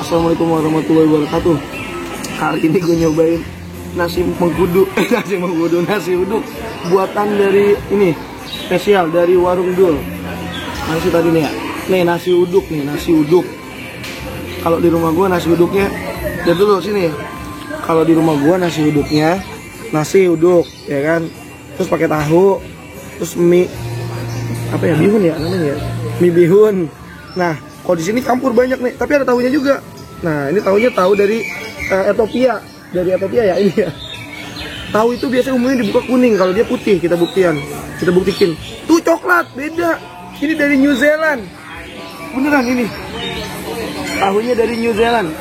Assalamualaikum warahmatullahi wabarakatuh. Kali ini gue nyobain nasi mengkudu, nasi uduk buatan dari ini spesial dari Warung Dul. Nasi tadi nih ya, nih nasi uduk. Kalau di rumah gue nasi uduknya, lihat dulu sini. Kalau di rumah gue nasi uduknya nasi uduk, ya kan, terus pakai tahu, terus mie apa ya, bihun ya namanya ya, mie bihun. Nah, kalau di sini campur banyak nih, tapi ada tahunya juga. Nah, ini tahunya tahu dari Ethiopia, ya ini ya. Tahu itu biasanya umumnya dibuka kuning, kalau dia putih kita buktikan. Tuh coklat, beda. Ini dari New Zealand. Beneran ini. Tahunya dari New Zealand.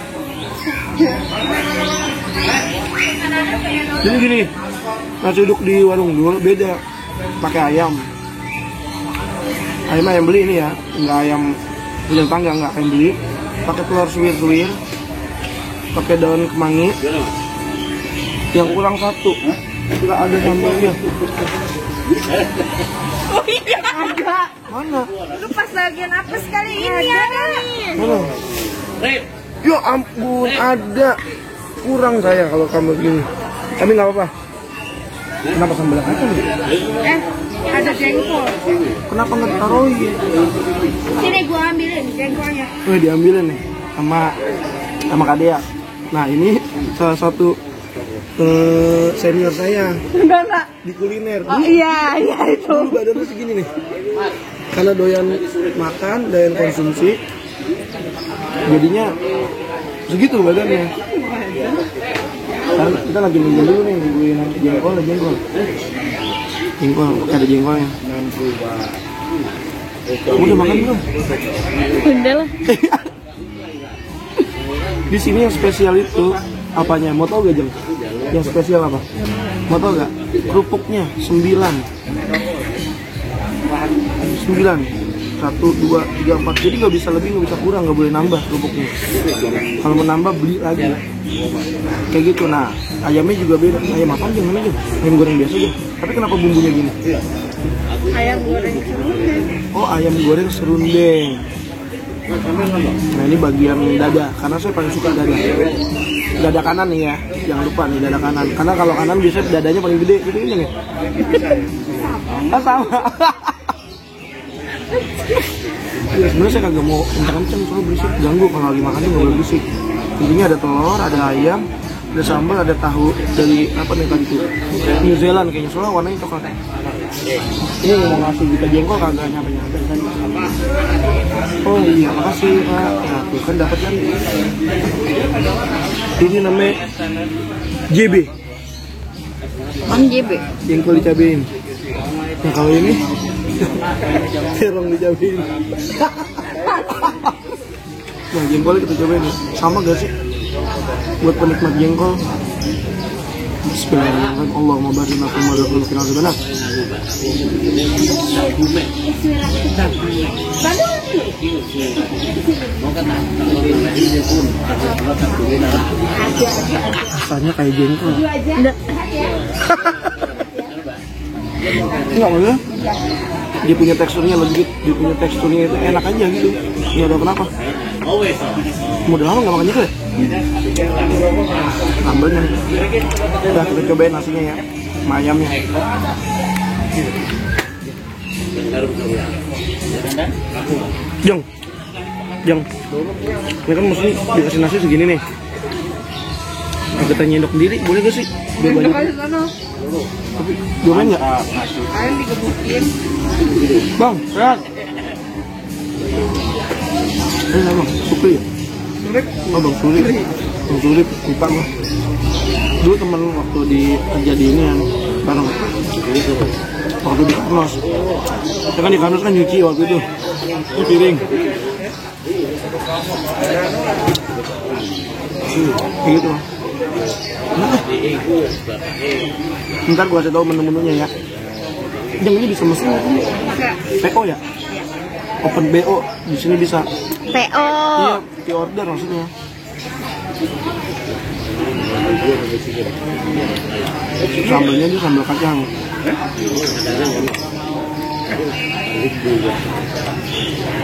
Jadi gini, nasi uduk di Warung Dul beda, pakai ayam. Ayam beli ini ya, nggak ayam punya tangga, nggak ayam beli. Pakai telur suwir, pakai daun kemangi. Yang kurang satu, tidak ada sambalnya. Oh iya, ada. Mana? Lu pas bagian apa sekali ini ada nih? Mana? Ya ampun, ada. Kurang saya kalau kamu begini. Tapi nggak apa-apa. Kenapa sambal kacang nih? Ada jengkol. Kenapa nggak ditaruhin? Sini gua ambilin jengkolnya. Diambilin nih sama Kak Dea. Nah, ini salah satu senior saya Enggak. di kuliner. Oh iya itu. Dulu badannya segini nih. Karena doyan makan, doyan konsumsi, jadinya segitu badannya. Karena kita lagi nunggu dulu nih, nungguin jengkol. Ada jengkolnya. Kamu udah makan belum? Udah lah. Di sini yang spesial itu apanya? Mau tau gak, Jeng? Yang spesial apa? Mau tau gak? Kerupuknya 9. 1, 2, 3, 4. Jadi nggak bisa lebih, nggak bisa kurang, nggak boleh nambah kerupuknya. Kalau mau nambah beli lagi. Kayak gitu. Nah, ayamnya juga beda. Ayam apa aja namanya? Ayam goreng biasa aja. Tapi kenapa bumbunya gini? Ayam goreng serundeng. Oh, ayam goreng serundeng. Nah, ini bagian dada, karena saya paling suka dada. Dada kanan nih ya, jangan lupa nih dada kanan. Karena kalau kanan biasanya dadanya paling gede, gitu ini nih. Sama. Ya, sebenarnya saya kagak mau kencang-kencang, soalnya berisik, ganggu kalau lagi makannya nggak boleh berisik. Intinya ada telur, ada ayam, ada sambal, ada tahu dari apa nih tadi tuh, New Zealand kayaknya, soalnya warnanya coklat. Ini mau ngasih kita jengkol kagak nyampe tadi. Oh iya, makasih Pak. Nah, tuh kan dapat kan. Ini namanya JB. JB. Jengkol dicabein. Nah, kalau ini terong dicabein. Nah, jengkolnya kita cobain ya. Sama gak sih? Buat penikmat jengkol. Bismillahirrahmanirrahim. Allahumma barik lana wa lakum fil azabanat. Rasanya kayak jengkol. Enggak boleh. Dia punya teksturnya legit, dia punya teksturnya itu enak aja gitu. Nggak ada kenapa. Udah lama nggak makan juga ya? Sambalnya. Udah kita cobain nasinya ya, sama ayamnya. Jeng, ini kan mesti dikasih nasi segini nih. Kita nyendok sendiri, boleh gak sih? Biar banyak. Tapi domain nggak? Ayam digebukin. Bang, sehat. Bang, Supri ya? Oh, Bang Suri. Bang Suri, lupa gua. Dulu temen waktu di kerja di ini yang bareng. Waktu di Karnos. Ya kan di Karnos kan nyuci waktu itu. Di piring. Kayak gitu. Nah, ntar gua kasih tau menu-menunya ya. Yang ini bisa mesen nggak? PO ya? Open BO di sini bisa. PO. Iya, di order maksudnya. Sambalnya itu sambal kacang.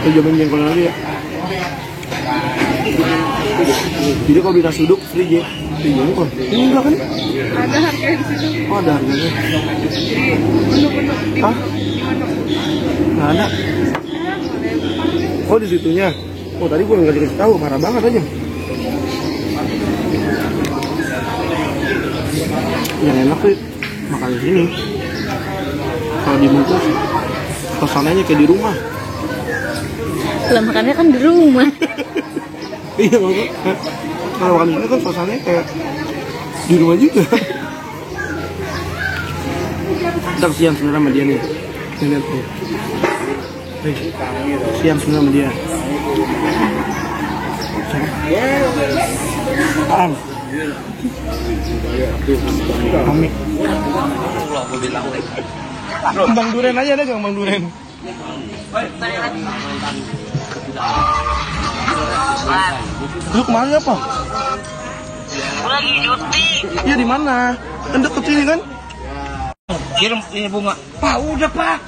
Kita cobain jengkol lagi ya. Jadi kalau beli nasi uduk free J. Free kok. Enggak kan? Ada harganya di situ. Oh ada harganya. Jadi menu-menu di Hah? Nggak ada. Oh di situnya. Oh tadi gue nggak dikasih tahu, marah banget aja. Yang enak sih makan di sini. Kalau dibungkus, suasananya kayak di rumah. Lah makannya kan di rumah. Iya maksudnya. Kalau makan di sini kan suasananya kayak di rumah juga. Kita kesian sebenarnya sama dia nih. Lihat tuh. Siang sebenarnya sama dia. Apaan? Kami. Bang Duren aja deh, Bang Duren. Lu kemana Pak? Lagi cuti. Iya di mana? Kan deket sini kan? Kirim ini bunga. Pak udah pak.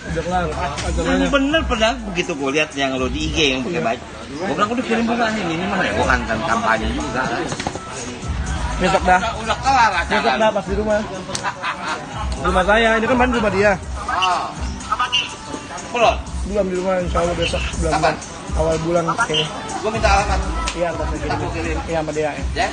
Ini bener padahal begitu gue lihat yang lo di IG yang pakai baju. Gue bilang udah kirim bunga ini mah ya gue kan kampanye juga. Besok dah. Udah kelar acara. Besok dah pas di rumah. Rumah saya, ini kan rumah dia. Oh. Apa nih? Belum. Belum di rumah, insya Allah besok bulan awal bulan kayaknya. Gue minta alamat. Iya, ntar saya kirim. Iya sama dia ya. Ya.